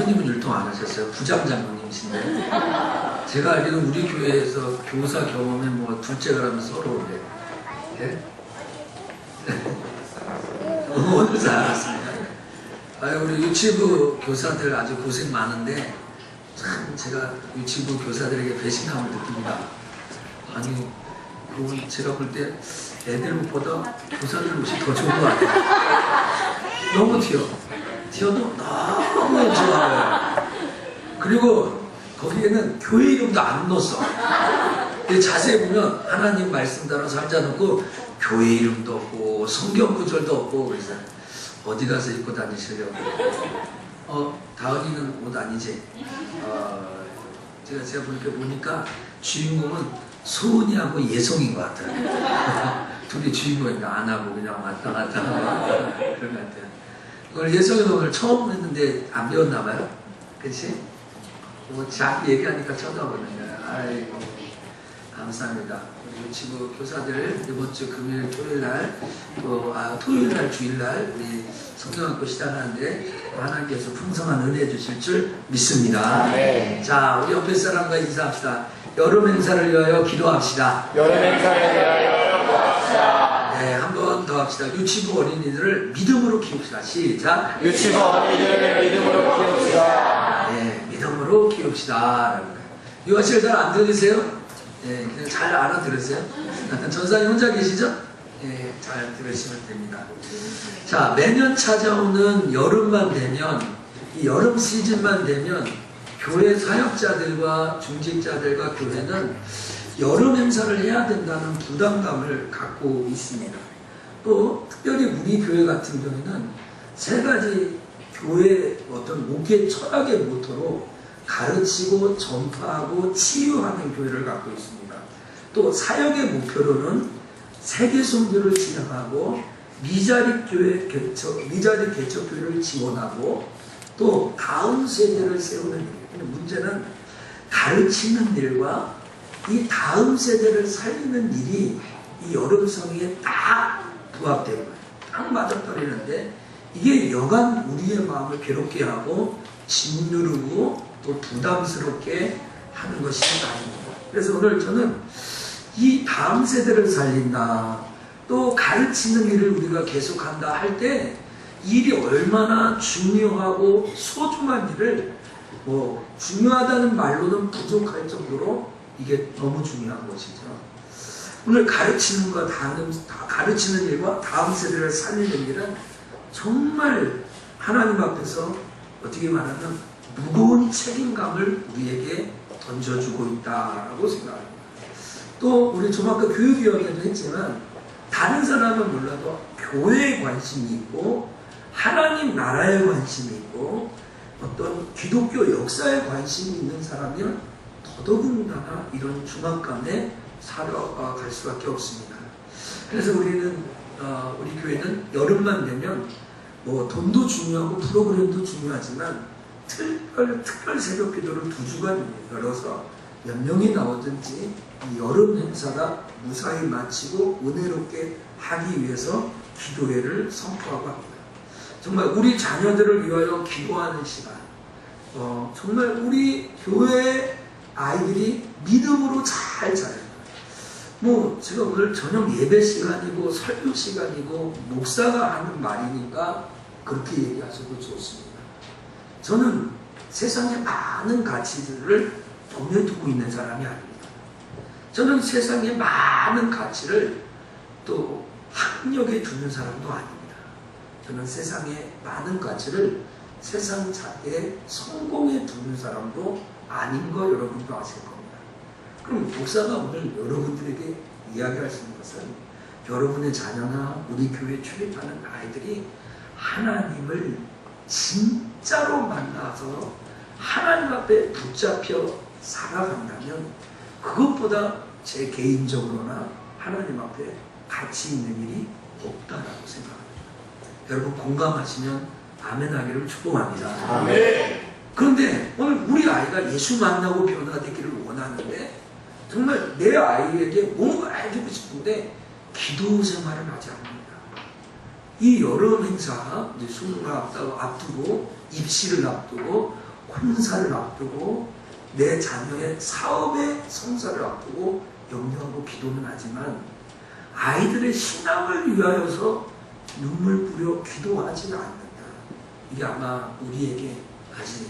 장로님은 율동 안 하셨어요? 부장 장로님이신데. 제가 알기로는 우리 교회에서 교사 경험에 뭐 둘째가 라면 서로 그래. 예? 오늘 잘 알았습니다. 우리 유치부 교사들 아주 고생 많은데 참 제가 유치부 교사들에게 배신감을 느낍니다. 아니 그건 제가 볼 때 애들 옷보다 교사들 옷이 더 좋은 것 같아요. 너무 튀어도 너무 좋아요. 그리고 거기에는 교회 이름도 안 넣었어. 근데 자세히 보면 하나님 말씀 따라 살자 넣고 교회 이름도 없고 성경 구절도 없고. 그래서 어디 가서 입고 다니시려고. 다은이는 옷 아니지? 제가 보니까 주인공은 소은이하고 예성인 것 같아요. 둘이 주인공인가 안 하고 그냥 왔다 갔다 하고 그런 것 같아요. 오늘 예성이는 오늘 처음 했는데 안 배웠나 봐요. 그치? 뭐 자기 얘기하니까 쳐다보는 거야. 아이고 감사합니다. 우리 유치부 교사들 이번 주 금요일 토요일날 또 토요일날 주일날 우리 성경학교 시작하는데 하나님께서 풍성한 은혜 주실 줄 믿습니다. 네. 자 우리 옆에 사람과 인사합시다. 여름 행사를 위하여 기도합시다. 여름 행사를 위하여 기도합시다. 네, 한 번 더 합시다. 유치부 어린이들을 믿음으로 키웁시다. 시작. 유치부 어린이들을 믿음으로 키웁시다. 네, 믿음으로 키웁시다. 유아실 잘 안 들리세요? 네, 그냥 잘 알아들으세요? 전사님 혼자 계시죠? 네, 잘 들으시면 됩니다. 자, 매년 찾아오는 여름만 되면, 이 여름 시즌만 되면 교회 사역자들과 중직자들과 교회는 여름 행사를 해야 된다는 부담감을 갖고 있습니다. 또 특별히 우리 교회 같은 경우에는 세 가지 교회 어떤 목회 철학의 모토로 가르치고 전파하고 치유하는 교회를 갖고 있습니다. 또 사역의 목표로는 세계 선교를 진행하고 미자립 개척 교회를 지원하고 또 다음 세대를 세우는 일. 문제는 가르치는 일과 이 다음 세대를 살리는 일이 이 여름성에 딱 부합되는 거예요. 딱 맞아떨리는데 이게 여간 우리의 마음을 괴롭게 하고 짓누르고 또 부담스럽게 하는 것이 아닙니다. 그래서 오늘 저는 이 다음 세대를 살린다, 또 가르치는 일을 우리가 계속한다 할 때 일이 얼마나 중요하고 소중한 일을 중요하다는 말로는 부족할 정도로 이게 너무 중요한 것이죠. 오늘 가르치는 일과 다음 세대를 살리는 일은 정말 하나님 앞에서 어떻게 말하면 무거운 책임감을 우리에게 던져주고 있다라고 생각합니다. 또 우리 조만간 교육위원회도 했지만 다른 사람은 몰라도 교회에 관심이 있고 하나님 나라에 관심이 있고 어떤 기독교 역사에 관심이 있는 사람이면 더더군다나 이런 중압감에 살아갈 수밖에 없습니다. 그래서 우리는 우리 교회는 여름만 되면 돈도 중요하고 프로그램도 중요하지만 특별 새벽 기도를 2주간 열어서 몇 명이 나오든지 이 여름 행사가 무사히 마치고 은혜롭게 하기 위해서 기도회를 선포하고 합니다. 정말 우리 자녀들을 위하여 기도하는 시간, 정말 우리 교회 아이들이 믿음으로 잘 자라요. 제가 오늘 저녁 예배 시간이고 설교 시간이고 목사가 하는 말이니까 그렇게 얘기하셔도 좋습니다. 저는 세상에 많은 가치들을 dom여두고 있는 사람이 아닙니다. 저는 세상에 많은 가치를 또 학력에 두는 사람도 아닙니다. 저는 세상에 많은 가치를 세상 자체의 성공에 두는 사람도 아닌 거 여러분도 아실 겁니다. 그럼 목사가 오늘 여러분들에게 이야기할 수 있는 것은 여러분의 자녀나 우리 교회에 출입하는 아이들이 하나님을 진짜로 만나서 하나님 앞에 붙잡혀 살아간다면 그것보다 제 개인적으로나 하나님 앞에 가치 있는 일이 없다라고 생각합니다. 여러분 공감하시면 아멘 하기를 축복합니다. 아멘. 그런데 오늘 우리 아이가 예수 만나고 변화되기를 원하는데 정말 내 아이에게 뭔가 해주고 싶은데 기도 생활을 하지 않습니다. 이 여름 행사, 이제 수능을 앞두고 입시를 앞두고 혼사를 앞두고 내 자녀의 사업의 성사를 앞두고 염려하고 기도는 하지만 아이들의 신앙을 위하여서 눈물 뿌려 기도하지는 않는다. 이게 아마 우리에게 아직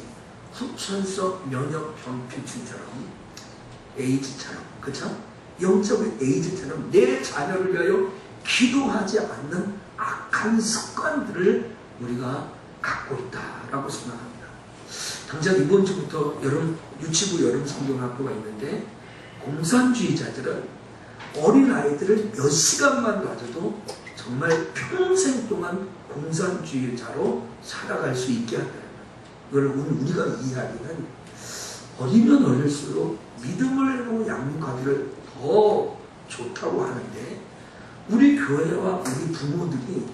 후천성 면역 병균처럼 에이즈처럼, 그쵸? 영적인 에이즈처럼 내 자녀를 위하여 기도하지 않는 악한 습관들을 우리가 갖고 있다라고 생각합니다. 당장 이번 주부터 유치부 여름 성경학교가 있는데 공산주의자들은 어린아이들을 몇 시간만 놔줘도 정말 평생 동안 공산주의자로 살아갈 수 있게 한다. 이걸 우리가 이해하기는 어리면 어릴수록 믿음을 양육하기를 더 좋다고 하는데 우리 교회와 우리 부모들이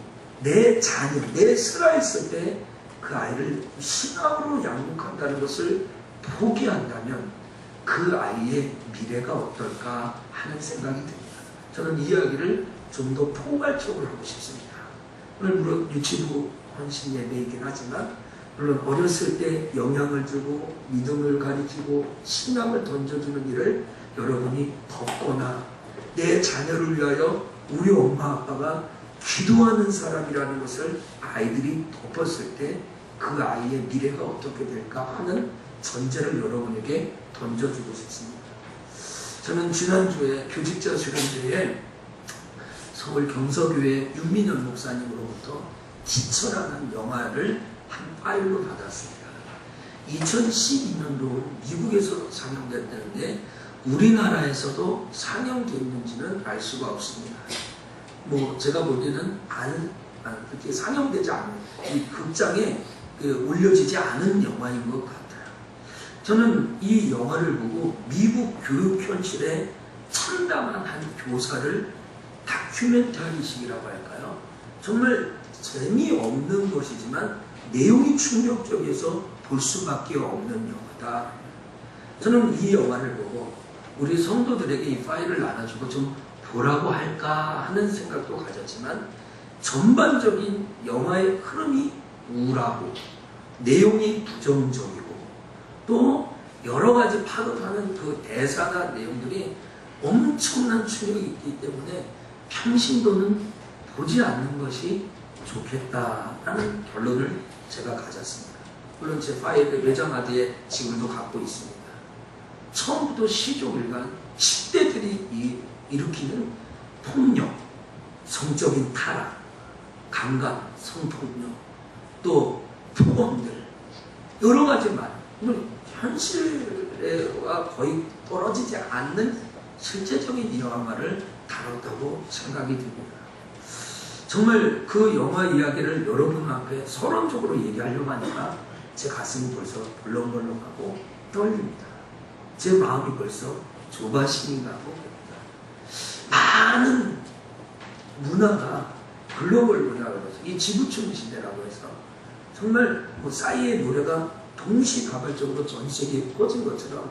내 자녀, 내 살아있을 때 그 아이를 신앙으로 양육한다는 것을 포기한다면 그 아이의 미래가 어떨까 하는 생각이 듭니다. 저는 이 이야기를 좀 더 포괄적으로 하고 싶습니다. 오늘 물론 유치부 헌신 예배이긴 하지만 물론 어렸을 때 영향을 주고 믿음을 가르치고 신앙을 던져주는 일을 여러분이 덮거나 내 자녀를 위하여 우리 엄마 아빠가 기도하는 사람이라는 것을 아이들이 덮었을 때 그 아이의 미래가 어떻게 될까 하는 전제를 여러분에게 던져주고 싶습니다. 저는 지난주에 교직자 수련회에 서울 경서교회 윤민현 목사님으로부터 지처라는 영화를 한 파일로 받았습니다. 2012년도 미국에서 상영됐다는데 우리나라에서도 상영됐는지는 알 수가 없습니다. 뭐 제가 보기에는 그렇게 상영되지 않은 이 극장에 올려지지 않은 영화인 것 같아요. 저는 이 영화를 보고 미국 교육 현실에 참담한 한 교사를 다큐멘터리식이라고 할까요? 정말 재미없는 것이지만 내용이 충격적이어서 볼 수밖에 없는 영화다. 저는 이 영화를 보고 우리 성도들에게 이 파일을 나눠주고 좀 보라고 할까 하는 생각도 가졌지만 전반적인 영화의 흐름이 우울하고 내용이 부정적이고 또 여러 가지 파급하는 그 대사나 내용들이 엄청난 충격이 있기 때문에 평신도는 보지 않는 것이 좋겠다라는 결론을 제가 가졌습니다. 물론 제 파일에 외장하드에 지금도 갖고 있습니다. 처음부터 시종일관 10대들이 일으키는 폭력, 성적인 타락, 강간, 성폭력, 또 폭언들 여러 가지 말, 현실과 거의 떨어지지 않는 실제적인 영화를 다뤘다고 생각이 듭니다. 정말 그 영화 이야기를 여러분 앞에 서론적으로 얘기하려고 하니까 제 가슴이 벌써 벌렁벌렁하고 떨립니다. 제 마음이 벌써 조바심이 나고 많은 문화가 글로벌 문화라고 해서 이 지구촌 시대라고 해서 정말 싸이의 노래가 동시다발적으로 전 세계에 퍼진 것처럼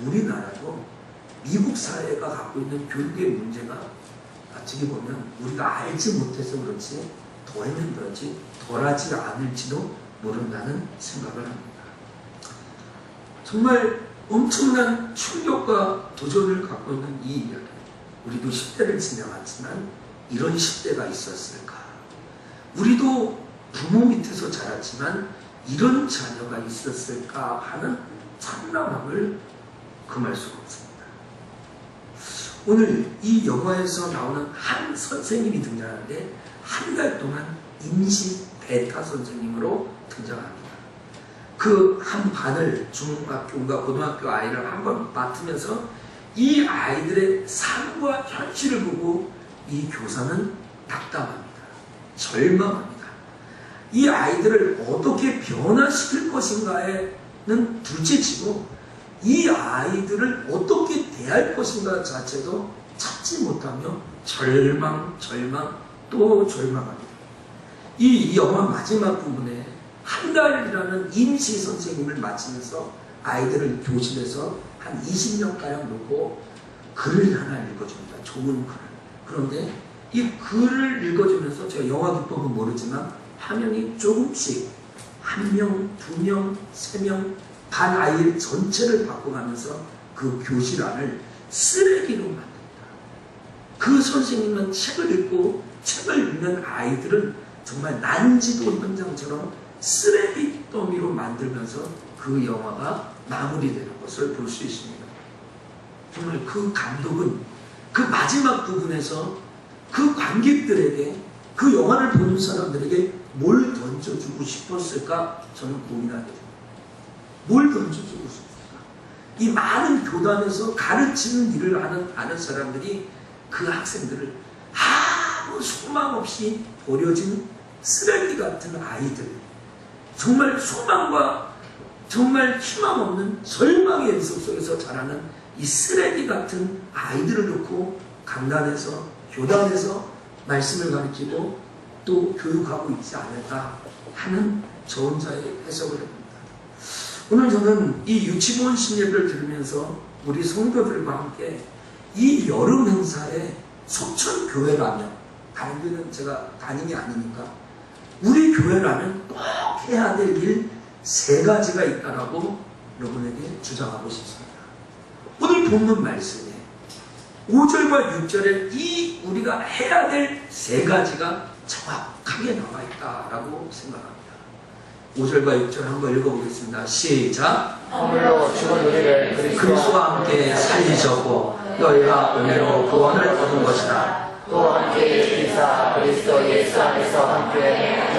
우리나라도 미국 사회가 갖고 있는 교육의 문제가 어떻게 보면 우리가 알지 못해서 그렇지 더했는 그렇지 덜하지 않을지도 모른다는 생각을 합니다. 정말 엄청난 충격과 도전을 갖고 있는 이 이야기. 우리도 10대를 지나왔지만 이런 10대가 있었을까? 우리도 부모 밑에서 자랐지만 이런 자녀가 있었을까 하는 참담함을 금할 수가 없습니다. 오늘 이 영화에서 나오는 한 선생님이 등장하는데 한 달 동안 임시 베타 선생님으로 등장합니다. 그 한 반을 중학교인가 고등학교 아이를 한번 맡으면서 이 아이들의 삶과 현실을 보고 이 교사는 답답합니다. 절망합니다. 이 아이들을 어떻게 변화시킬 것인가에는 둘째치고 이 아이들을 어떻게 대할 것인가 자체도 찾지 못하며 절망 또 절망합니다. 이 영화 마지막 부분에 한 달이라는 임시 선생님을 마치면서 아이들을 교실에서 한 20명가량 놓고 글을 하나 읽어줍니다. 좋은 글을. 그런데 이 글을 읽어주면서 제가 영화 기법은 모르지만 화면이 조금씩 1명, 2명, 3명 반 아이의 전체를 바꿔가면서 그 교실 안을 쓰레기로 만든다. 그 선생님은 책을 읽고 책을 읽는 아이들은 정말 난지도 현장처럼 쓰레기 더미로 만들면서 그 영화가 마무리되는 것을 볼 수 있습니다. 정말 그 감독은 그 마지막 부분에서 그 관객들에게, 그 영화를 보는 사람들에게 뭘 던져주고 싶었을까? 저는 고민하게 됩니다. 뭘 던져주고 싶을까? 이 많은 교단에서 가르치는 일을 하는 사람들이 그 학생들을 아무 소망 없이 버려진 쓰레기 같은 아이들, 정말 소망과 정말 희망 없는 절망의 연속 속에서 자라는 이 쓰레기 같은 아이들을 놓고 강단에서, 교단에서 말씀을 가르치고 또 교육하고 있지 않을까 하는 저 혼자의 해석을 합니다. 오늘 저는 이 유치원 신예배를 들으면서 우리 성도들과 함께 이 여름 행사에 속천교회라면, 다른 교회는 제가 다닌 게 아니니까, 우리 교회라면 꼭 해야 될 일 3가지가 있다라고 여러분에게 주장하고 싶습니다. 오늘 본문 말씀에 5절과 6절에 이 우리가 해야 될 3가지가 정확하게 나와 있다라고 생각합니다. 5절과 6절 한번 읽어보겠습니다. 시작. 허물로 죽은 우리를 그리스도와 함께 살리셨고 너희가 은혜로 구원을 얻은 것이다. 또 함께 일으키사 그리스도 예수 안에서 함께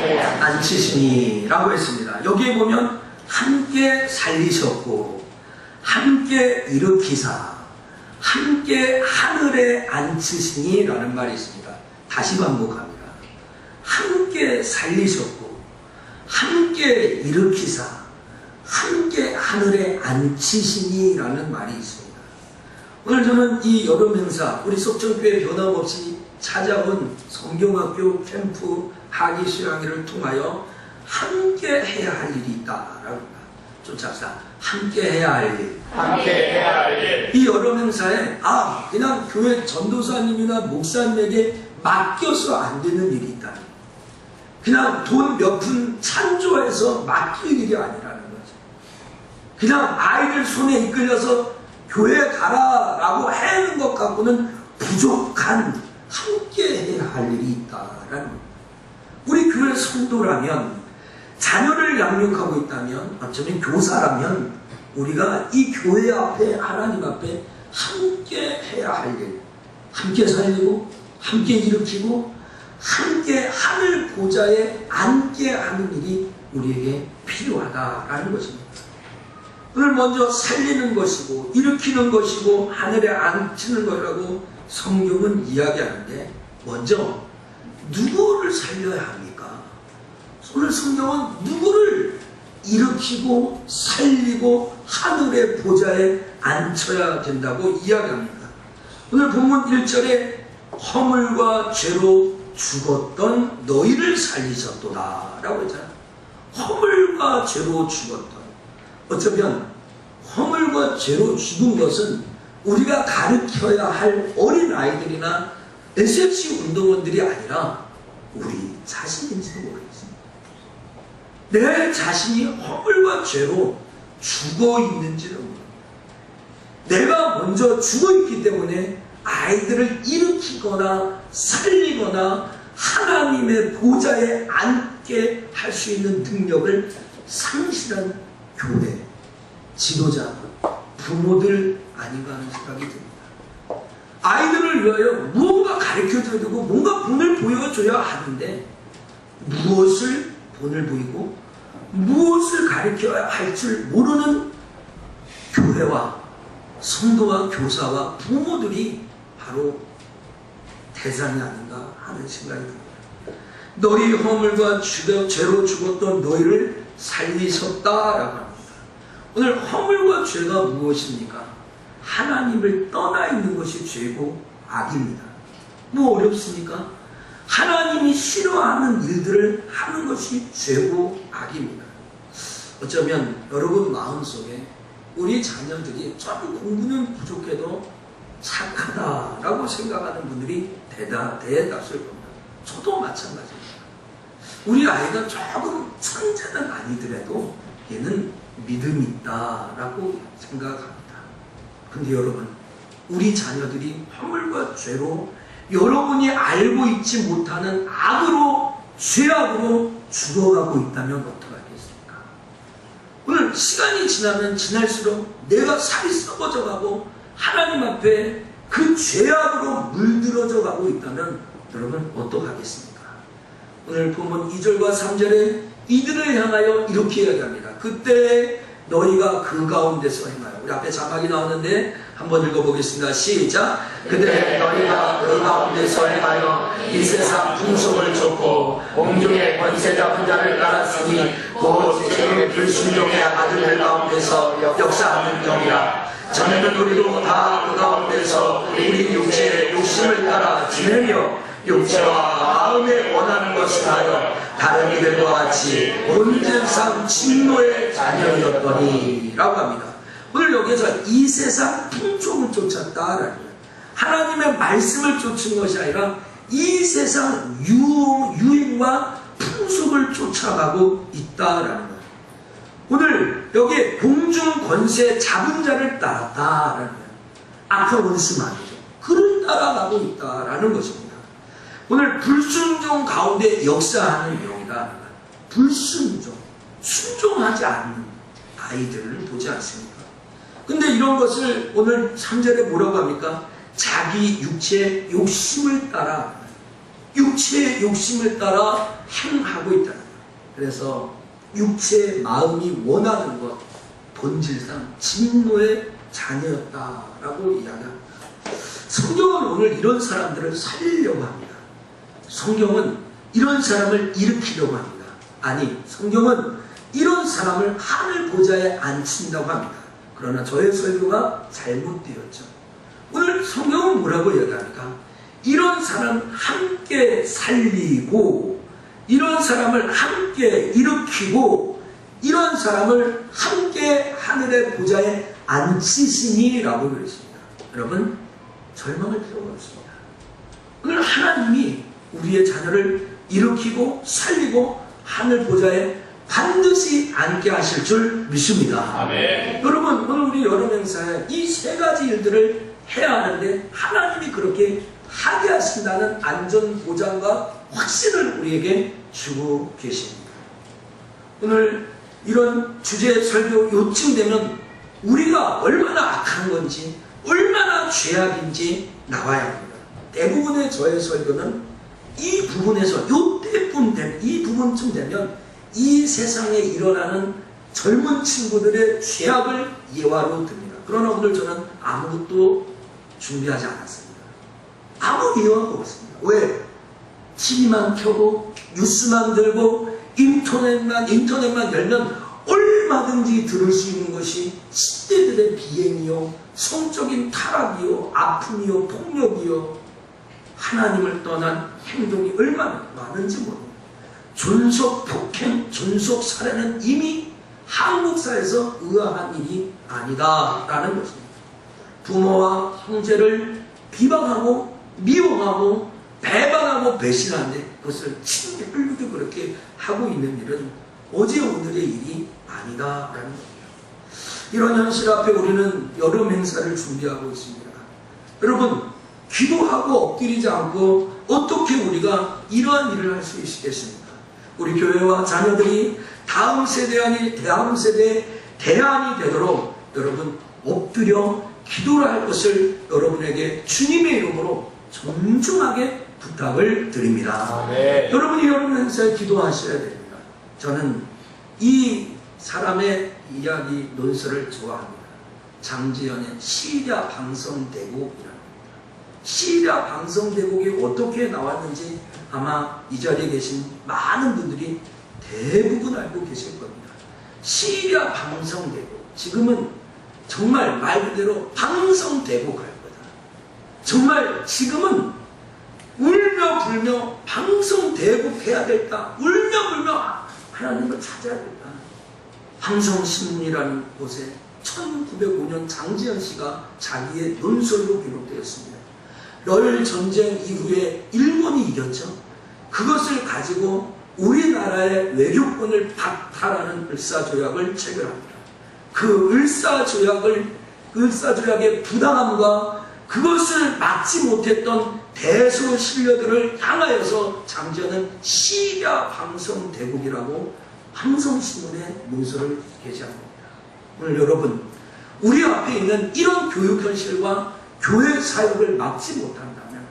앉히시니 라고 했습니다. 여기에 보면 함께 살리셨고 함께 일으키사 함께 하늘에 앉히시니 라는 말이 있습니다. 다시 반복합니다. 함께 살리셨고 함께 일으키사 함께 하늘에 앉히시니 라는 말이 있습니다. 오늘 저는 이 여름 행사, 우리 속천교회 변함없이 찾아온 성경학교 캠프 학위 수양회를 통하여 함께 해야 할 일이 있다라고 합니다. 쫓아서 함께 해야 할 일. 함께 해야 할 일. 이 여름 행사에 그냥 교회 전도사님이나 목사님에게 맡겨서 안 되는 일이 있다. 그냥 돈 몇 푼 찬조해서 맡길 일이 아니라는 거죠. 그냥 아이들 손에 이끌려서 교회 가라라고 하는 것 갖고는 부족한 함께 해야 할 일이 있다라는 겁니다. 우리 교회 성도라면, 자녀를 양육하고 있다면, 어쩌면 교사라면 우리가 이 교회 앞에, 하나님 앞에 함께 해야 할 일, 함께 살리고 함께 일으키고 함께 하늘 보좌에 앉게 하는 일이 우리에게 필요하다라는 것입니다. 오늘 먼저 살리는 것이고 일으키는 것이고 하늘에 앉히는 것이라고 성경은 이야기하는데, 먼저 누구를 살려야 합니까? 오늘 성경은 누구를 일으키고 살리고 하늘의 보좌에 앉혀야 된다고 이야기합니다. 오늘 본문 1절에 허물과 죄로 죽었던 너희를 살리셨도다 라고 했잖아요. 허물과 죄로 죽었던, 어쩌면 허물과 죄로 죽은 것은 우리가 가르쳐야 할 어린아이들이나 SFC 운동원들이 아니라 우리 자신인지도 모르겠습니다. 내 자신이 허물과 죄로 죽어 있는지도 모릅니다. 내가 먼저 죽어 있기 때문에 아이들을 일으키거나 살리거나 하나님의 보좌에 앉게 할 수 있는 능력을 상실한 교회, 지도자, 부모들 아닌가 하는 생각이 듭니다. 아이들을 위하여 무언가 가르쳐줘야 되고 뭔가 본을 보여줘야 하는데 무엇을 본을 보이고 무엇을 가르쳐야 할 줄 모르는 교회와 성도와 교사와 부모들이 바로 대상이 아닌가 하는 생각이 듭니다. 너희 허물과 죄로 죽었던 너희를 살리셨다라고 합니다. 오늘 허물과 죄가 무엇입니까? 하나님을 떠나 있는 것이 죄고 악입니다. 뭐 어렵습니까? 하나님이 싫어하는 일들을 하는 것이 죄고 악입니다. 어쩌면 여러분 마음속에 우리 자녀들이 좀 공부는 부족해도 착하다라고 생각하는 분들이 대다수일 겁니다. 저도 마찬가지입니다. 우리 아이가 조금 천재는 아니더라도 얘는 믿음이 있다라고 생각합니다. 근데 여러분, 우리 자녀들이 허물과 죄로 여러분이 알고 있지 못하는 악으로, 죄악으로 죽어가고 있다면 어떡하겠습니까? 오늘 시간이 지나면 지날수록 내가 살이 썩어져 가고 하나님 앞에 그 죄악으로 물들어져 가고 있다면 여러분 어떡하겠습니까? 오늘 본문 2절과 3절에 이들을 향하여 이렇게 이야기합니다. 그때 너희가 그 가운데서 행하여. 우리 앞에 자막이 나오는데 한번 읽어보겠습니다. 시작. 그때 너희가 그 가운데서 행하여 이 세상 풍속을 쫓고 공중의 권세 잡은 자를 따랐으니 곧 죄의 불순종의 아들들 가운데서 역사하는 경이라. 전에는 우리도 다 그 가운데서 우리 육체의 욕심을 따라 지내며 육체와 마음에 원하는 것을 하여 다른 이들과 같이 온전상 진노의 자녀였더니 라고 합니다. 오늘 여기서 이 세상 풍속을 쫓았다라는 거예요. 하나님의 말씀을 쫓은 것이 아니라 이 세상 유행과 풍속을 쫓아가고 있다라는 거예요. 오늘 여기에 공중 권세 잡은 자를 따랐다라는 거예요. 악한 원수 말이죠. 그를 따라가고 있다라는 것입니다. 오늘 불순종 가운데 역사하는 영이다. 불순종, 순종하지 않는 아이들을 보지 않습니까? 근데 이런 것을 오늘 3절에 뭐라고 합니까? 자기 육체의 욕심을 따라, 육체의 욕심을 따라 행하고 있다는 거예요. 그래서 육체의 마음이 원하는 것, 본질상 진노의 자녀였다라고 이야기합니다. 성경은 오늘 이런 사람들을 살리려고 합니다. 성경은 이런 사람을 일으키려고 합니다. 아니, 성경은 이런 사람을 하늘 보좌에 앉힌다고 합니다. 그러나 저의 설교가 잘못되었죠. 오늘 성경은 뭐라고 이야기합니까? 이런 사람 함께 살리고, 이런 사람을 함께 일으키고, 이런 사람을 함께 하늘의 보좌에 앉히시니 라고 그랬습니다. 여러분, 절망할 필요가 없습니다. 오늘 하나님이 우리의 자녀를 일으키고 살리고 하늘 보좌에 반드시 앉게 하실 줄 믿습니다. 아멘. 여러분, 오늘 우리 여름 행사에 이 세 가지 일들을 해야 하는데 하나님이 그렇게 하게 하신다는 안전 보장과 확신을 우리에게 주고 계십니다. 오늘 이런 주제 설교 요쯤 되면 우리가 얼마나 악한 건지, 얼마나 죄악인지 나와야 합니다. 대부분의 저의 설교는 이 부분에서 이 부분쯤 되면 이 세상에 일어나는 젊은 친구들의 죄악을 예화로 듭니다. 그러나 오늘 저는 아무것도 준비하지 않았습니다. 아무 예화가 없습니다. 왜? TV만 켜고 뉴스만 들고 인터넷만 열면 얼마든지 들을 수 있는 것이 10대들의 비행이요, 성적인 타락이요, 아픔이요, 폭력이요, 하나님을 떠난 행동이 얼마나 많은지 모릅니다. 존속 폭행, 존속 살해는 이미 한국사에서 의아한 일이 아니다라는 것입니다. 부모와 형제를 비방하고 미워하고 배반하고 배신하는데 그것을 침대 흘리게 그렇게 하고 있는 일은 어제 오늘의 일이 아니다라는 겁니다. 이런 현실 앞에 우리는 여름 행사를 준비하고 있습니다. 여러분, 기도하고 엎드리지 않고 어떻게 우리가 이러한 일을 할 수 있겠습니까? 우리 교회와 자녀들이 다음 세대의 대안이 되도록 여러분 엎드려 기도를 할 것을 여러분에게 주님의 이름으로 존중하게 부탁을 드립니다. 네. 여러분이 여러분 행사에 기도하셔야 됩니다. 저는 이 사람의 이야기 논설을 좋아합니다. 장지연의 시리아 방성대국이랍니다. 시리아 방성대국이 어떻게 나왔는지 아마 이 자리에 계신 많은 분들이 대부분 알고 계실 겁니다. 시리아 방성대국, 지금은 정말 말 그대로 방성대국 할 거다. 정말 지금은 울며 불며 방성대국 해야 될까, 울며 불며 하나님을 찾아야 될까. 방성신문이라는 곳에 1905년 장지연 씨가 자기의 논설로 기록되었습니다. 러일 전쟁 이후에 일본이 이겼죠. 그것을 가지고 우리나라의 외교권을 박탈하는 을사조약을 체결합니다. 그 을사조약의 부당함과 그것을 막지 못했던 대소신료들을 향하여서 장제는 시리아 방성대국이라고 함성신문에 문서를 게재한 겁니다. 오늘 여러분, 우리 앞에 있는 이런 교육 현실과 교회 사역을 막지 못한다면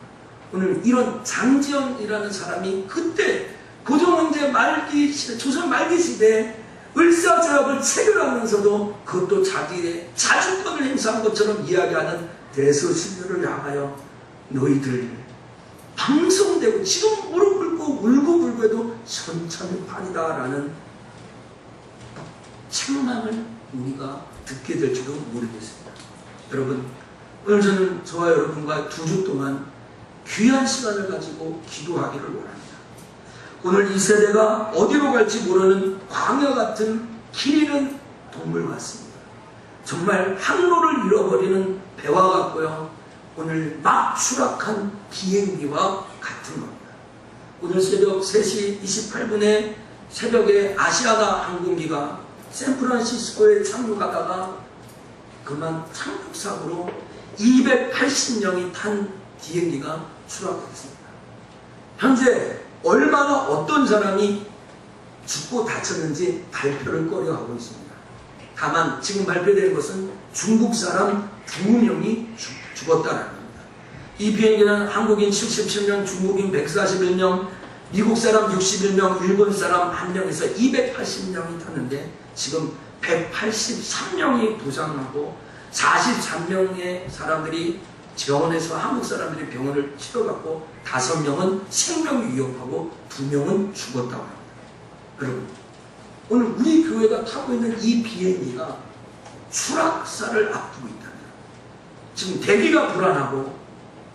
오늘 이런 장지연이라는 사람이 그때 고종황제 말기 시대, 조선 말기 시대에 을사조약을 체결하면서도 그것도 자기의 자주권을 행사한 것처럼 이야기하는 대서신료를 향하여 너희들 방성되고 지금 무릎 꿇고 울고불고 해도 천천판이다라는 책망을 우리가 듣게 될지도 모르겠습니다. 여러분, 오늘 저는 저와 여러분과 2주 동안 귀한 시간을 가지고 기도하기를 원합니다. 오늘 이 세대가 어디로 갈지 모르는 광야 같은 길 잃은 동물 같습니다. 정말 항로를 잃어버리는 배와 같고요. 오늘 막 추락한 비행기와 같은 겁니다. 오늘 새벽 3시 28분에 새벽에 아시아나 항공기가 샌프란시스코에 착륙하다가 그만 착륙사고로 280명이 탄 비행기가 추락했습니다. 현재 얼마나 어떤 사람이 죽고 다쳤는지 발표를 꺼려하고 있습니다. 다만 지금 발표되는 것은 중국 사람 2명이 죽었다는 겁니다. 이 비행기는 한국인 77명, 중국인 141명, 미국 사람 61명, 일본 사람 1명에서 280명이 탔는데 지금 183명이 부상하고 43명의 사람들이 병원에서 한국 사람들이 병원을 치료받고 5명은 생명이 위협하고 2명은 죽었다고 합니다. 여러분, 오늘 우리 교회가 타고 있는 이 비행기가 추락사를 앞두고 있다면 지금 대기가 불안하고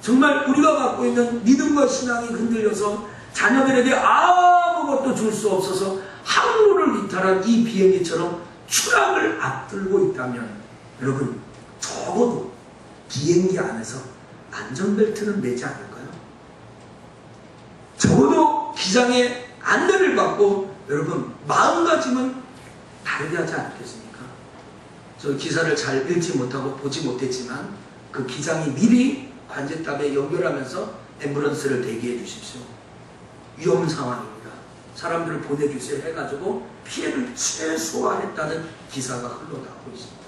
정말 우리가 갖고 있는 믿음과 신앙이 흔들려서 자녀들에게 아무것도 줄 수 없어서 항로를 이탈한 이 비행기처럼 추락을 앞들고 있다면 여러분, 적어도 비행기 안에서 안전벨트는 매지 않을까요? 적어도 기장의 안내를 받고 여러분 마음가짐은 다르게 하지 않겠습니까? 저 기사를 잘 읽지 못하고 보지 못했지만 그 기장이 미리 관제탑에 연결하면서 앰뷸런스를 대기해 주십시오. 위험 상황입니다. 사람들을 보내주세요 해가지고 피해를 최소화했다는 기사가 흘러나오고 있습니다.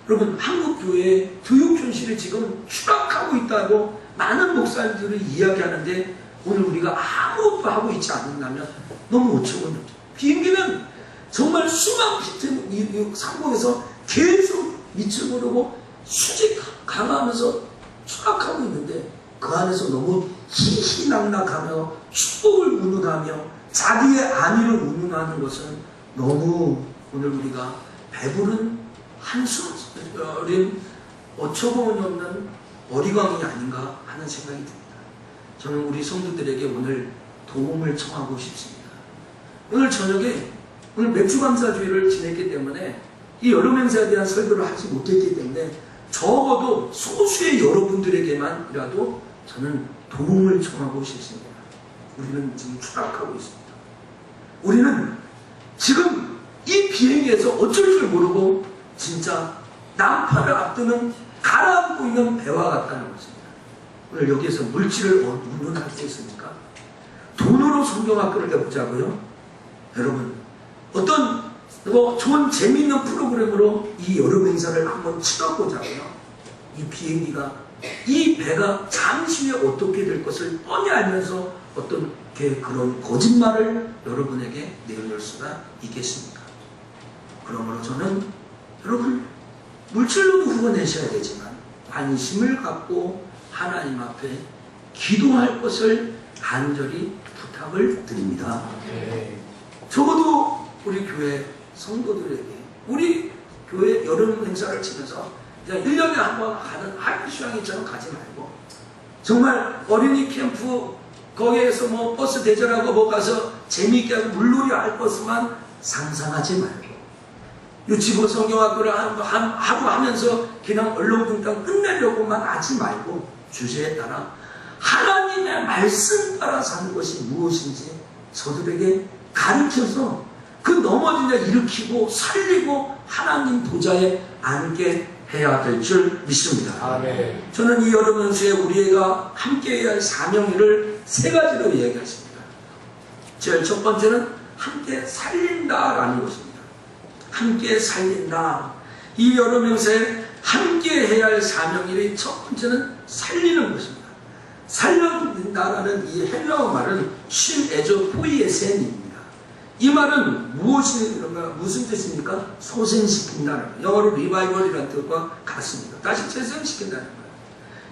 여러분, 한국교회의 교육 현실이 지금 추락하고 있다고 많은 목사님들이 이야기하는데 오늘 우리가 아무것도 하고 있지 않는다면 너무 어처구니 없죠. 비행기는 정말 수많은 상공에서 계속 밑을 모르고 수직 강화하면서 추락하고 있는데 그 안에서 너무 희희낙낙하며 축복을 운운하며 자기의 안위를 운운하는 것은 너무 오늘 우리가 배부른 한숨 어린 어처구니 없는 어리광이 아닌가 하는 생각이 듭니다. 저는 우리 성도들에게 오늘 도움을 청하고 싶습니다. 오늘 저녁에 오늘 맥주감사주의를 지냈기 때문에 이 여름 행사에 대한 설교를 하지 못했기 때문에 적어도 소수의 여러분들에게만이라도 저는 도움을 청하고 싶습니다. 우리는 지금 추락하고 있습니다. 우리는 지금 이 비행기에서 어쩔 줄 모르고 진짜 난파를 앞두는 가라앉고 있는 배와 같다는 것입니다. 오늘 여기에서 물질을 운운할 수 있습니까? 돈으로 성경학교를 해보자고요. 여러분, 어떤 좋은 재미있는 프로그램으로 이 여름 행사를 한번 치러보자고요. 이 비행기가, 이 배가 잠시 후에 어떻게 될 것을 뻔히 알면서 어떤 그런 거짓말을 여러분에게 내놓을 수가 있겠습니까? 그러므로 저는 여러분, 물질로도 후원하셔야 되지만 관심을 갖고 하나님 앞에 기도할 것을 간절히 부탁을 드립니다. 적어도 우리 교회 성도들에게 우리 교회 여름 행사를 치면서 그냥 1년에 한 번 가는 하이크 휴양이처럼 가지 말고 정말 어린이 캠프 거기에서 뭐 버스 대절하고 뭐 가서 재미있게 하고 물놀이 할 것만 상상하지 말고 유치부 성경학교를 하고 하면서 그냥 얼렁뚱땅 끝내려고만 하지 말고 주제에 따라 하나님의 말씀 따라 사는 것이 무엇인지 저들에게 가르쳐서 그 넘어진 자 일으키고 살리고 하나님 보좌에 앉게 해야 될 줄 믿습니다. 아멘. 저는 이 여름 연수에 우리가 함께 해야 할 사명을 세 가지로 이야기했습니다. 제일 첫 번째는 함께 살린다라는 것입니다. 함께 살린다. 이 여름 연수에 함께 해야 할 사명일이 첫 번째는 살리는 것입니다. 살려준다라는 이 헬라어 말은 신 에조 포이에센입니다. 이 말은 무슨 뜻입니까? 소생시킨다는, 영어로 리바이벌이라는 뜻과 같습니다. 다시 재생시킨다는 거예요.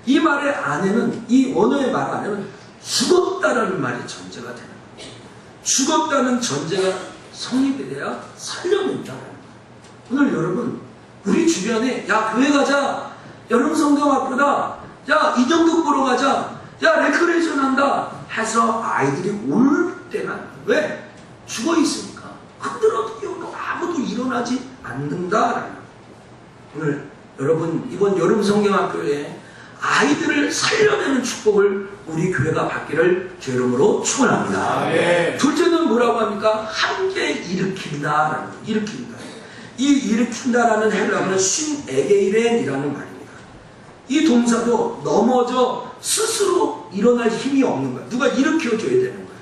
이 말의 안에는, 이 원어의 말 안에는 죽었다라는 말이 전제가 되는 거예요. 죽었다는 전제가 성립이 돼야 살려낸다라는 거예요. 오늘 여러분, 우리 주변에 야 교회 가자, 여름 성경학교다, 야 이정도 보러 가자, 야 레크레이션 한다 해서 아이들이 올 때가 왜? 죽어 있으니까 흔들어도 깨워도 아무도 일어나지 않는다라는. 오늘 여러분 이번 여름 성경학교에 아이들을 살려내는 축복을 우리 교회가 받기를 주 이름으로 축원합니다. 네. 둘째는 뭐라고 합니까? 함께 일으킨다라는 거. 일으킨다. 이 일으킨다라는 헬라어는 신 에게이렌이라는 말입니다. 이 동사도 넘어져 스스로 일어날 힘이 없는 거야. 누가 일으켜줘야 되는 거야.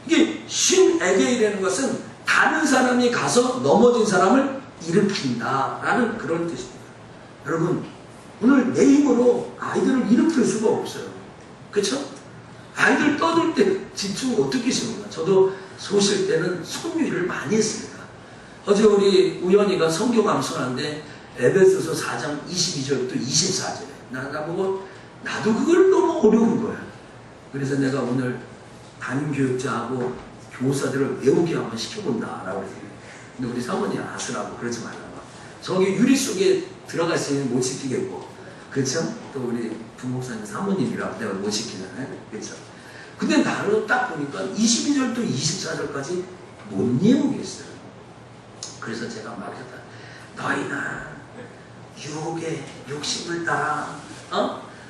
이게 신 에게이라는 것은 다른 사람이 가서 넘어진 사람을 일으킨다라는 그런 뜻입니다. 여러분 오늘 내 힘으로 아이들을 일으킬 수가 없어요. 그렇죠? 아이들 떠들 때 집중 어떻게 했습니까? 저도 소실 때는 손유를 많이 했습니다. 어제 우리 우연이가 성경 암송하는데 에베소서 4장 22절부터 24절에 나보고 나도 그걸 너무 어려운 거야. 그래서 내가 오늘 담임교육자하고 교사들을 외우게 한번 시켜본다라고 했어요. 근데 우리 사모님 아스라고 그러지 말라고. 저기 유리 속에 들어가 있으면 못 시키겠고, 그렇죠? 또 우리 부목사님 사모님이라고 내가 못 시키잖아요. 그렇죠? 근데 나를 딱 보니까 22절부터 24절까지 못 외우겠어요. 그래서 제가 말했다. 너희는 유혹의 욕심을 따라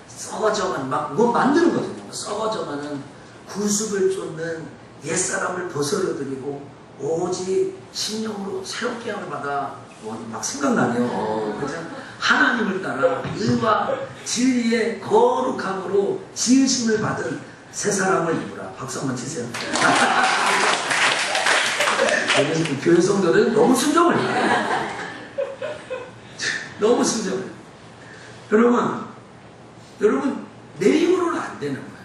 썩어져가는 뭐 만드는 거거든요. 썩어져가는 구습을 쫓는 옛사람을 벗어려드리고 오직 심령으로 새롭게 함을 받아 막 생각나네요. 그죠? 하나님을 따라 의와 진리의 거룩함으로 지으심을 받은 새 사람을 입으라. 박수 한번 치세요. 교회 성도들은 너무 순종을 해요. 너무 순종을 해요. 여러분 내 힘으로는 안 되는 거예요.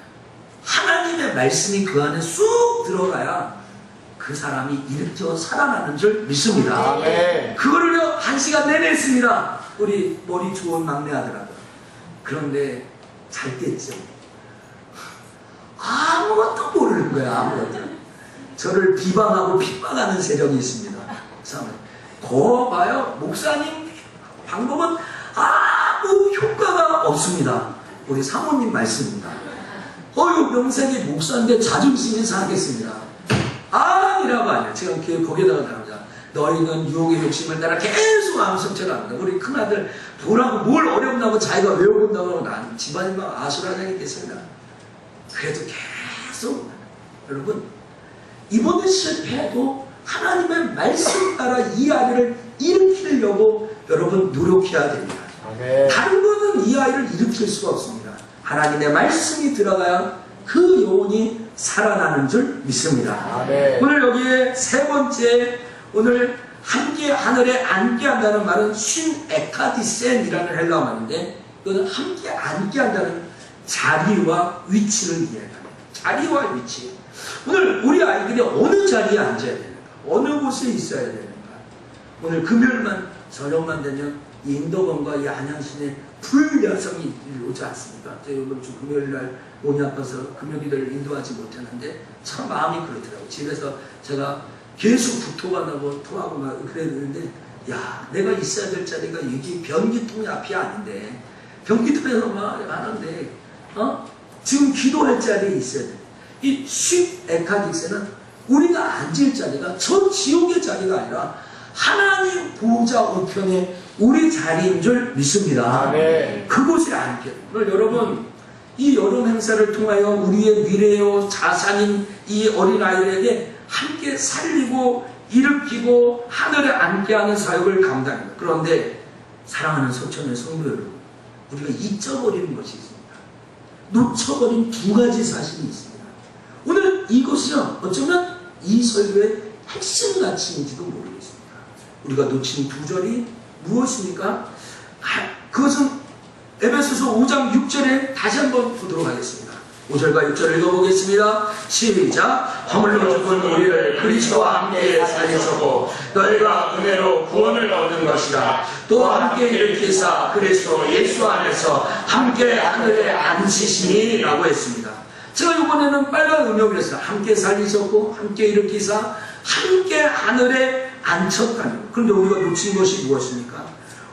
하나님의 말씀이 그 안에 쑥 들어가야 그 사람이 일으켜 살아나는 줄 믿습니다. 아멘. 그거를요 1시간 내내 했습니다. 우리 머리 좋은 막내 아들하고. 그런데 잘 됐죠. 아무것도 모르는 거야. 아무것도. 저를 비방하고 핍박하는 세력이 있습니다. 거 봐요. 목사님 방법은 아무 효과가 없습니다. 우리 사모님 말씀입니다. 명색이 목사인데 자존심이 상하겠습니다. 아니라고 하냐. 제가 거기에다가 나옵니다. 너희는 유혹의 욕심을 따라 계속 암송체를 합니다. 우리 큰아들 보라고 뭘 어렵다고 자기가 외워본다고 하고 난 집안이 막 아수라장이 됐습니다. 그래도 계속 여러분 이번에 실패해도 하나님의 말씀 따라 이 아이를 일으키려고 여러분 노력해야 됩니다. 아멘. 다른 거는 이 아이를 일으킬 수가 없습니다. 하나님의 말씀이 들어가야 그 영혼이 살아나는 줄 믿습니다. 아멘. 오늘 여기에 세 번째 오늘 함께 하늘에 앉게 한다는 말은 신 에카디센이라는 헬라어 말인데 이거는 함께 앉게 한다는 자리와 위치를 이해합니다. 자리와 위치. 오늘 우리 아이들이 어느 자리에 앉아야 되는가? 어느 곳에 있어야 되는가? 오늘 금요일만 저녁만 되면 이 인도건과 이 안양신의 불여성이 오지 않습니까? 제가 이번 주 금요일날 몸이 아파서 금요일을 인도하지 못했는데 참 마음이 그렇더라고요. 집에서 제가 계속 구토가 나고 토하고 막 그랬는데 야 내가 있어야 될 자리가 여기 변기통이 앞이 아닌데 변기통에서 막 하는데 지금 기도할 자리에 있어야 돼. 이 쉿 에카딕스는 우리가 앉을 자리가 저 지옥의 자리가 아니라 하나님 보호자 우편에 우리 자리인 줄 믿습니다. 아멘. 그곳에 앉게. 오늘 여러분 이 여름 행사를 통하여 우리의 미래요 자산인 이 어린아이들에게 함께 살리고 일으키고 하늘에 앉게하는 사역을 감당합니다. 그런데 사랑하는 서천의 성도 여러분, 우리가 잊어버리는 것이 있습니다. 놓쳐버린 두 가지 사실이 있습니다. 오늘 이것이요, 어쩌면 이 설교의 핵심 가치인지도 모르겠습니다. 우리가 놓친 두 절이 무엇입니까? 그것은 에베소서 5장 6절에 다시 한번 보도록 하겠습니다. 5절과 6절을 읽어보겠습니다. 시작. 허물로 죽은 우리를 그리스도와 함께 살리셨고 너희가 은혜로 구원을 얻은 것이라. 또 함께 일으키사 그리스도 예수 안에서 함께 하늘에 앉히시니 라고 했습니다. 제가 이번에는 빨간 음역을 했어요. 함께 살리셨고 함께 일으키사 함께 하늘에 앉혔다는. 그런데 우리가 놓친 것이 무엇입니까?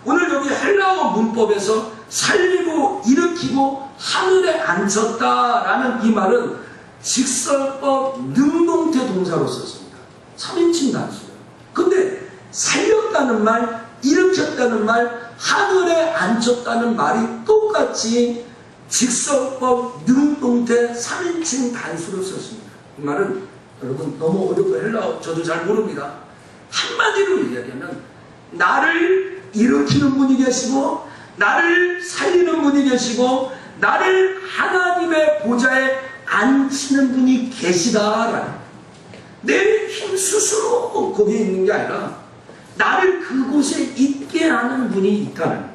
오늘 여기 헬라어 문법에서 살리고 일으키고 하늘에 앉혔다라는 이 말은 직설법 능동태 동사로 썼습니다. 3인칭 단수예요. 근데 살렸다는 말, 일으켰다는 말, 하늘에 앉혔다는 말이 똑같이 직설법 능동태 3인칭 단수로 썼습니다. 이 말은 여러분 너무 어렵고 헬라어 저도 잘 모릅니다. 한마디로 이야기하면 나를 일으키는 분이 계시고 나를 살리는 분이 계시고 나를 하나님의 보좌에 앉히는 분이 계시다라는, 내 힘 스스로 거기에 있는 게 아니라 나를 그곳에 있게 하는 분이 있다는,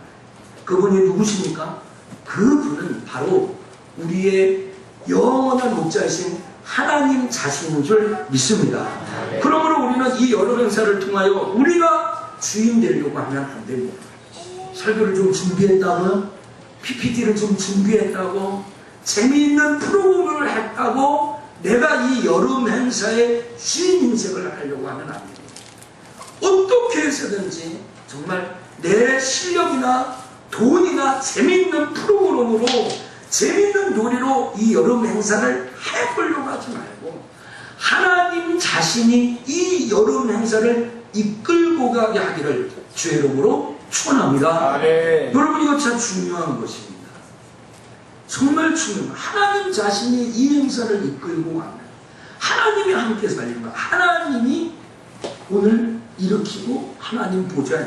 그분이 누구십니까? 그분은 바로 우리의 영원한 목자이신 하나님 자신인 줄 믿습니다. 그러므로 우리는 이 여러 행사를 통하여 우리가 주인 되려고 하면 안 됩니다. 설교를 좀 준비했다고요? PPT를 좀 준비했다고? 재미있는 프로그램을 했다고? 내가 이 여름 행사의 주인 인색을 하려고 하면 안 됩니다. 어떻게 해서든지 정말 내 실력이나 돈이나 재미있는 프로그램으로 재미있는 놀이로 이 여름 행사를 해보려고 하지 말고 하나님 자신이 이 여름 행사를 이끌고 가게 하기를 주의 이름으로 축원합니다. 여러분, 이거 참 중요한 것입니다. 정말 중요합니다. 하나님 자신이 이 행사를 이끌고 가면 하나님이 함께 살리는 거예요. 하나님이 오늘 일으키고 하나님 보좌에,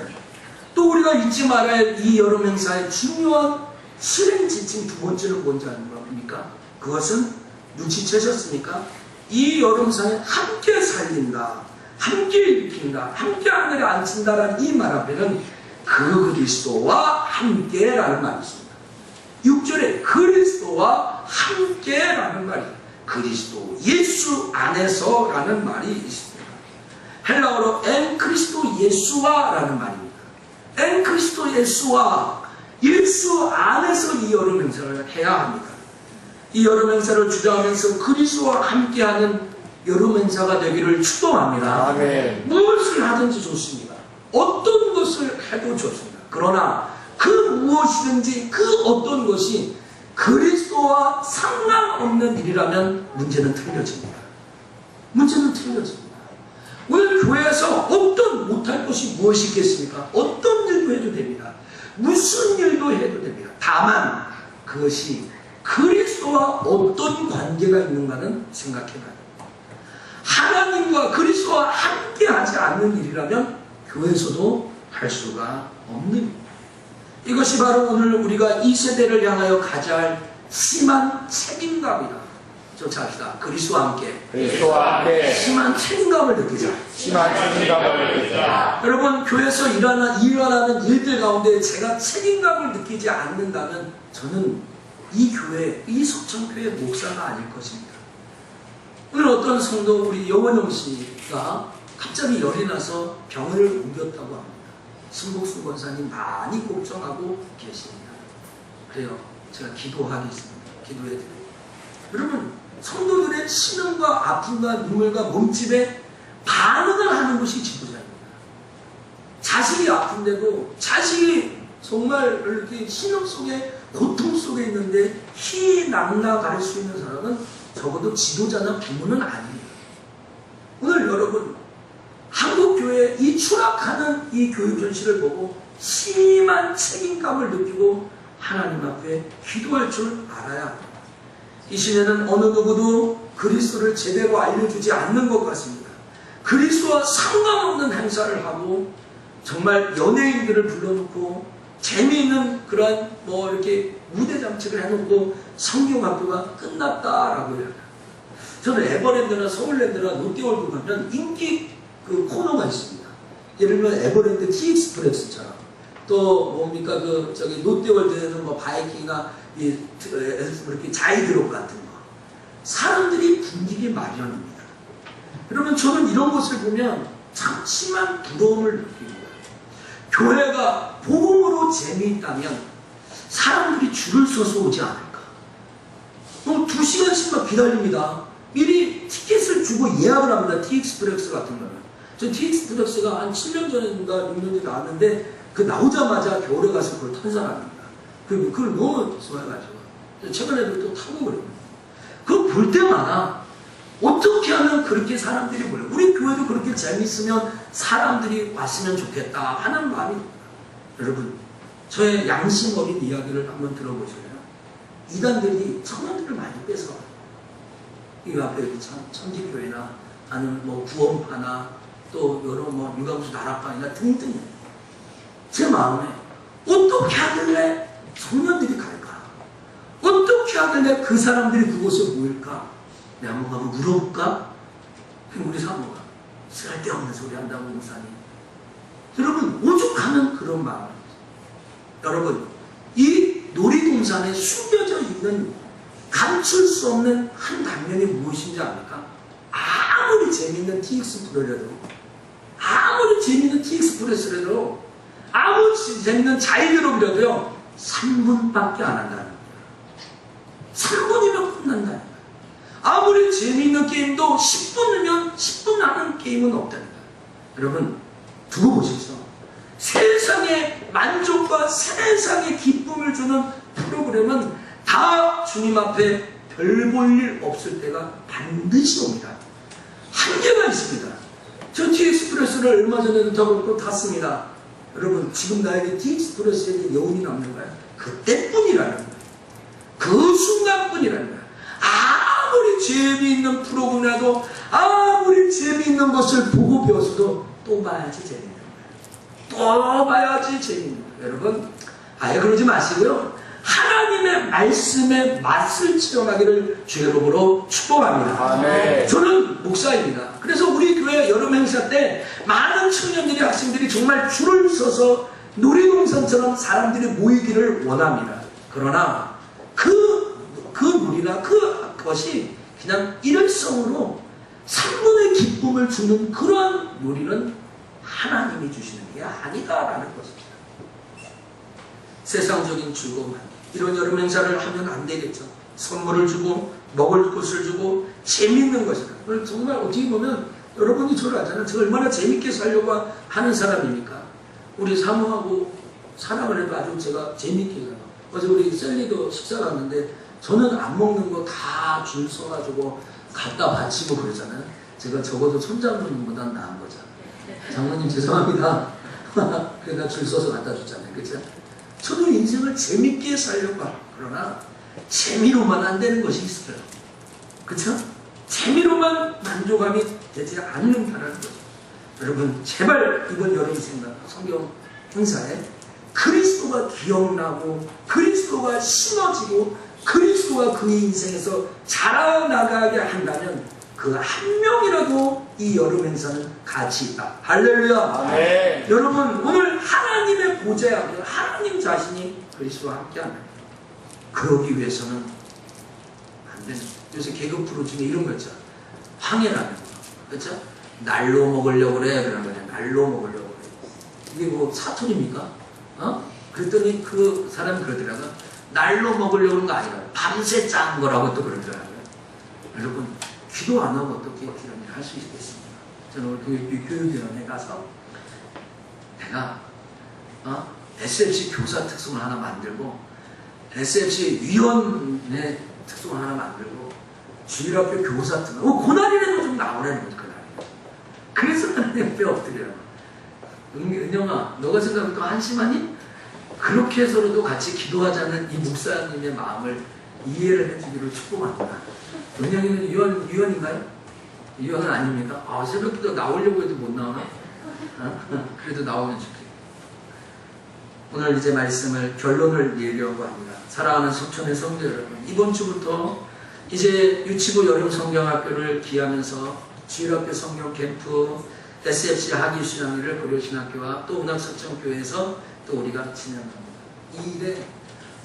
또 우리가 잊지 말아야 할 이 여름 행사의 중요한 실행 지침 두 번째는 뭔지 아닙니까? 그것은 눈치채셨습니까? 이 여름상에 함께 살린다, 함께 일으킨다, 함께 하늘에 앉힌다라는 이 말 앞에는 그 그리스도와 함께라는 말이 있습니다. 6절에 그리스도와 함께라는 말이, 그리스도 예수 안에서라는 말이 있습니다. 헬라어로 엔 그리스도 예수와라는 말입니다. 엔 그리스도 예수와, 예수 안에서 이 여름 행사를 해야 합니다. 이 여름 행사를 주장하면서 그리스도와 함께하는 여름 행사가 되기를 축복합니다. 아멘. 무엇을 하든지 좋습니다. 어떤 것을 해도 좋습니다. 그러나 그 무엇이든지 그 어떤 것이 그리스도와 상관없는 일이라면 문제는 틀려집니다. 문제는 틀려집니다. 오늘 교회에서 어떤 못할 것이 무엇이 있겠습니까? 어떤 일도 해도 됩니다. 무슨 일도 해도 됩니다. 다만 그것이 그리스도와 어떤 관계가 있는가는 생각해봐야 됩니다. 하나님과 그리스도와 함께하지 않는 일이라면 교회에서도 할 수가 없는 일입니다. 이것이 바로 오늘 우리가 이 세대를 향하여 가져야 할 심한 책임감이다. 저 합시다. 그리스도와 함께. 그리스도와 함께 심한 책임감을 느끼자. 심한 책임감을 느끼자. 여러분, 교회에서 일어나는 일들 가운데 제가 책임감을 느끼지 않는다면 저는 이 교회, 이 석천교회 목사가 아닐 것입니다. 오늘 어떤 성도, 우리 여원영 씨가 갑자기 열이 나서 병원을 옮겼다고 합니다. 신복수 권사님 많이 걱정하고 계십니다. 그래요. 제가 기도하겠습니다. 기도해드려요. 여러분, 성도들의 신음과 아픔과 눈물과 몸집에 반응을 하는 것이 지도자입니다. 자식이 아픈데도 자식이 정말 이렇게 신음 속에, 고통 속에 있는데 희낙낙할 수 있는 사람은 적어도 지도자나 부모는 아닙니다. 오늘 여러분, 한국교회 이 추락하는 이 교육 현실을 보고 심한 책임감을 느끼고 하나님 앞에 기도할 줄 알아야 합니다. 이 시대는 어느 누구도 그리스도를 제대로 알려주지 않는 것 같습니다. 그리스도와 상관없는 행사를 하고 정말 연예인들을 불러놓고 재미있는 그런 뭐 이렇게 무대 장치를 해놓고 성경학교가 끝났다라고 해요. 저는 에버랜드나 서울랜드나 롯데월드 가면 인기 그 코너가 있습니다. 예를 들면 에버랜드 티익스프레스처럼 또 뭡니까 그 저기 롯데월드에는 뭐 바이킹이나 이렇게 자이드롭 같은 거 사람들이 굶기기 마련입니다. 그러면 저는 이런 것을 보면 참 심한 부러움을 느낍니다. 교회가 복음으로 재미있다면 사람들이 줄을 서서 오지 않을까? 2시간씩만 기다립니다. 미리 티켓을 주고 예약을 합니다. 티익스프레스 같은 거는. 저 티익스프레스가 한 7년 전인가 6년 전에 나왔는데 그 나오자마자 겨울에 가서 그걸 탄 사람입니다. 그걸 너무 좋아해가지고 최근에도 또 타고 그래요. 그거 볼 때마다 어떻게 하면 그렇게 사람들이 몰려요. 우리 교회도 그렇게 재밌으면 사람들이 왔으면 좋겠다 하는 마음이 듭니다. 여러분 저의 양심 어린 이야기를 한번 들어보실래요? 이단들이 천원들을 많이 뺏어가요. 이 앞에 천지교회나 아니면 뭐 구원파나 또 여러 뭐 유감수 나락방이나 등등 제 마음에 어떻게 하길래 청년들이 갈까? 어떻게 하길래 그 사람들이 그곳에 모일까? 내가 한번 가면 물어볼까? 우리 사모가 쓸데없는 소리 한다고 목사님. 여러분 오죽하면 그런 마음입니다. 여러분 이 놀이동산에 숨겨져 있는 감출 수 없는 한 단면이 무엇인지 압니까? 아무리 재밌는 TX프레스라도 아무리 재밌는 TX프레스라도 아무리 재밌는 자이드롭이라도요 3분밖에 안 한다는 거예요. 3분이면 끝난다는 거예요. 아무리 재미있는 게임도 10분이면 10분 하는 게임은 없다는 거예요. 여러분 두고 보십시오. 세상의 만족과 세상의 기쁨을 주는 프로그램은 다 주님 앞에 별 볼 일 없을 때가 반드시 옵니다. 한계가 있습니다. 저 티익스프레스를 얼마 전에도 또 탔습니다. 여러분 지금 나에게 티익스프레스에 여운이 남는 거예요. 그때뿐이라는 거예요. 그 순간뿐이라는 거예요. 아무리 재미있는 프로그램이라도 아무리 재미있는 것을 보고 배웠어도 또 봐야지 재미있는 거예요. 또 봐야지 재미있는 거예요. 여러분 아예 그러지 마시고요. 하나님의 말씀의 맛을 체험하기를 주의 이름으로 축복합니다. 아멘. 저는 목사입니다. 그래서 우리 교회 여름 행사 때 많은 청년들이 학생들이 정말 줄을 서서 놀이동산처럼 사람들이 모이기를 원합니다. 그러나 그 놀이나 그것이 그냥 일회성으로 3분의 기쁨을 주는 그러한 놀이는 하나님이 주시는 게 아니다라는 것입니다. 세상적인 즐거움 이런 여름 행사를 하면 안 되겠죠. 선물을 주고 먹을 것을 주고 재밌는 것이다. 정말 어떻게 보면 여러분이 저를 알잖아요. 저 얼마나 재밌게 살려고 하는 사람입니까? 우리 사모하고 사랑을 해도 아주 제가 재밌게 해요. 어제 우리 셀리도 식사 갔는데 저는 안 먹는 거 다 줄 서가지고 갖다 바치고 그러잖아요. 제가 적어도 손장모님보다 나은 거죠. 장모님 죄송합니다. 그러니까 줄 서서 갖다 줬잖아요. 그렇죠? 저도 인생을 재밌게 살려고 하고 그러나 재미로만 안 되는 것이 있어요. 그렇죠? 재미로만 만족함이 되지 않는다는 거죠. 여러분 제발 이번 여름 성경 행사에 그리스도가 기억나고 그리스도가 심어지고 그리스도가 그의 인생에서 자라나가게 한다면 그 한 명이라도 이 여름 행사는 가치 있다. 할렐루야. 아멘. 여러분 오늘 하나님의 보좌에 앉아 하나님 자신이 그리스도와 함께한다. 그러기 위해서는 안 되는. 요새 개그 프로 중에 이런 거 있죠. 황해라는 거. 그렇죠? 날로 먹으려고 그래. 그러는 거냐. 날로 먹으려고 그래. 이게 뭐 사투리입니까? 그랬더니 그 사람이 그러더라고요. 날로 먹으려고 그런 거 아니라 밤새 짠 거라고 또 그러더라고요. 여러분 기도 안 하고 어떻게 이런 일을 할 수 있겠습니까? 저는 오늘 교육위원회에 가서 내가 SFC 교사 특성을 하나 만들고 SFC 위원회 특성을 하나 만들고 주일학교 교사 특성 고난이라도 좀 나오라는 거죠. 그래서 나는 옆에 엎드려요. 은영아 너가 생각하면 또 한심하니? 그렇게 해서라도 같이 기도하자는 이 목사님의 마음을 이해를 해주기를 축복합니다. 은영이는 유언인가요? 유언은 아닙니까? 새벽부터 나오려고 해도 못 나오나? 그래도 나오면 좋겠다. 오늘 이제 말씀을 결론을 내려고 합니다. 사랑하는 속촌의 성도 여러분, 이번 주부터 이제 유치부 여름 성경학교를 기하면서 주일학교 성경 캠프, SFC 하기신학교를 고려신학교와 또 운학서천교회에서 또 우리가 진행합니다. 이 일에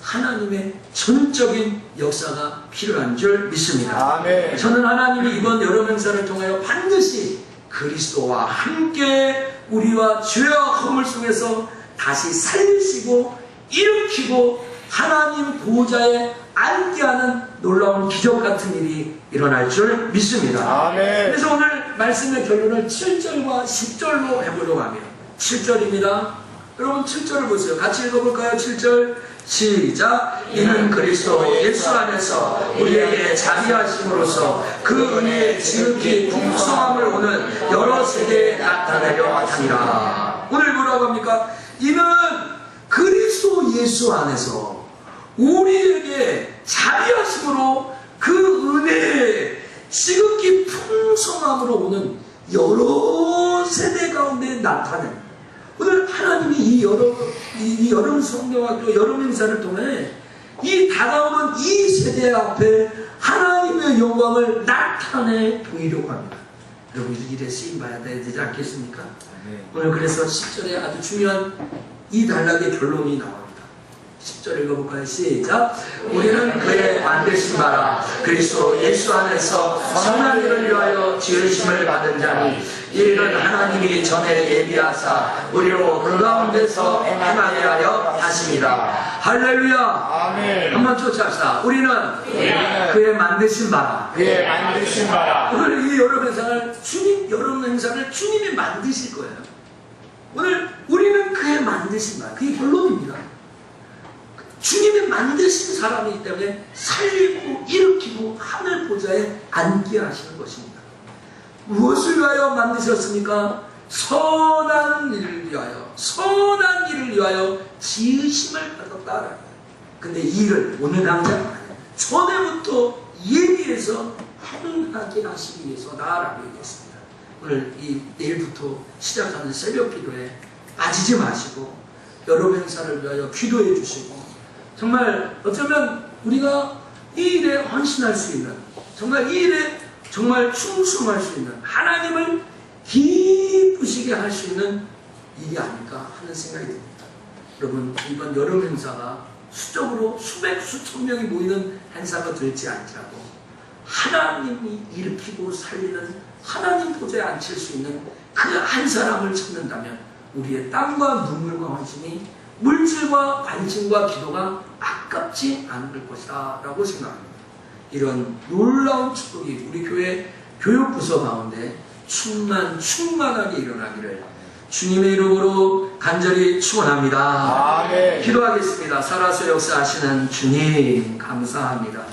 하나님의 전적인 역사가 필요한 줄 믿습니다. 아멘. 저는 하나님이 이번 여름 행사를 통하여 반드시 그리스도와 함께 우리와 죄와 허물 속에서 다시 살리시고 일으키고 하나님 보호자에 앉게 하는 놀라운 기적 같은 일이 일어날 줄 믿습니다. 아멘. 그래서 오늘 말씀의 결론을 7절과 10절로 해보려고 합니다. 7절입니다. 여러분 7절을 보세요. 같이 읽어볼까요? 7절 시작. 이는 그리스도 예수 안에서 우리에게 자비하심으로써 그 은혜의 지극히 풍성함을 오는 여러 세대에 나타내려 하니라. 오늘 뭐라고 합니까? 이는 그리스도 예수 안에서 우리에게 자비하심으로 그 은혜의 지극히 풍성함으로 오는 여러 세대 가운데 나타낸, 오늘 하나님이 이 여름 성경학교 여름 행사를 통해 이 다가오는 이 세대 앞에 하나님의 영광을 나타내 보이려고 합니다. 여러분 이 일에 쓰임받아야 되지 않겠습니까? 오늘 그래서 10절에 아주 중요한 이 단락의 결론이 나옵니다. 10절 읽어볼까요? 시작. 우리는 그의 만드신 바라 그리스도 예수 안에서 선한 일을 위하여 지으심을 받은 자니 이는 하나님이 전에 예비하사 우리로 그 가운데서 행하게 하려 하십니다. 할렐루야. 아멘. 한번 쫓아합시다. 우리는 그의 만드신 바라. 그의 만드신 바라. 오늘 이 여름 행사를 주님이 만드실 거예요. 오늘 우리는 그의 만드신 바라. 그게 결론입니다. 주님이 만드신 사람이기 때문에 살리고 일으키고 하늘 보좌에 앉게 하시는 것입니다. 무엇을 위하여 만드셨습니까? 선한 일을 위하여 지으심을 받았다. 근데 이 일을 오늘 당장 전에부터 예비해서 행하게 하시기 위해서다라고 얘기했습니다. 오늘 내일부터 시작하는 새벽 기도에 빠지지 마시고 여러 행사를 위하여 기도해 주시고, 정말 어쩌면 우리가 이 일에 헌신할 수 있는, 정말 이 일에 정말 충성할 수 있는, 하나님을 기쁘시게 할 수 있는 일이 아닐까 하는 생각이 듭니다. 여러분 이번 여름 행사가 수적으로 수백 수천 명이 모이는 행사가 될지 않더라도 하나님이 일으키고 살리는, 하나님 보좌에 앉힐 수 있는 그 한 사람을 찾는다면 우리의 땀과 눈물과 헌신이 물질과 관심과 기도가 아깝지 않을 것이다 라고 생각합니다. 이런 놀라운 축복이 우리 교회 교육부서 가운데 충만하게 일어나기를 주님의 이름으로 간절히 축원합니다. 아멘. 기도하겠습니다. 살아서 역사하시는 주님 감사합니다.